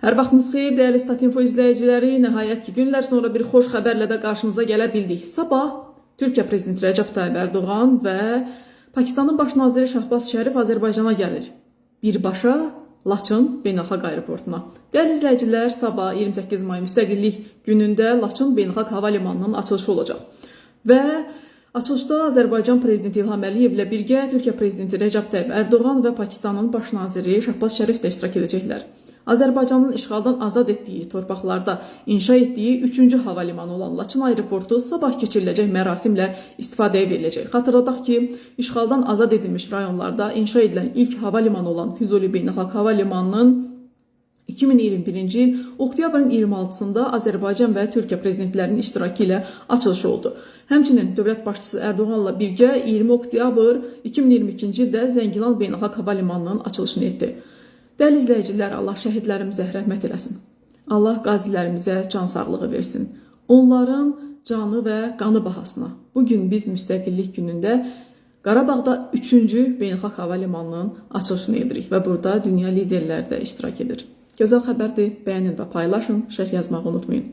Hər vaxtınız xeyir, dəyərli Statinfo izləyiciləri. Nəhayət ki, günlər sonra bir xoş xəbərlə də qarşınıza gələ bildik. Sabah Türkiyə Prezidenti Rəcəb Tayyip Erdoğan və Pakistanın Baş naziri Şahbaz Şərif Azərbaycana gəlir. Birbaşa Laçın Beynəlxalq Aeroportuna. Dəyərli izləyicilər, sabah 28 may Müstəqillik günündə Laçın Beynəlxalq Hava Limanının açılışı olacaq. Və açılışda Azərbaycan Prezidenti İlham Əliyevlə birgə Türkiyə Prezidenti Rəcəb Tayyip Erdoğan və Pakistanın Baş naziri Şahbaz Şərif də iştirak edəcəklər. Azərbaycanın işğaldan azad etdiyi torpaqlarda inşa etdiyi 3-cü hava limanı olan Laçın aeroportu sabah keçiriləcək mərasimlə istifadəyə veriləcək. Xatırladaq ki, işğaldan azad edilmiş rayonlarda inşa edilən ilk hava limanı olan Füzuli Beynəlxalq Hava Limanının 2021-ci il oktyabrın 26-sında Azərbaycan və Türkiyə prezidentlərinin iştirakı ilə açılışı oldu. Həmçinin dövlət başçısı Erdoğanla birgə 20 oktyabr 2022-ci ildə Zəngilan Beynəlxalq Hava Limanının açılışını etdi. Dəyərli izləyicilər, Allah şəhidlərimizə rəhmət eləsin. Allah qazilərimizə can sağlığı versin. Onların canı və qanı bahasına. Bugün biz Müstəqillik günündə Qarabağda 3-cü Beynəlxalq Hava Limanının açılışını edirik və burada dünya liderləri də iştirak edir. Gözəl xəbərdir, bəyənin və paylaşın, şərh yazmağı unutmayın.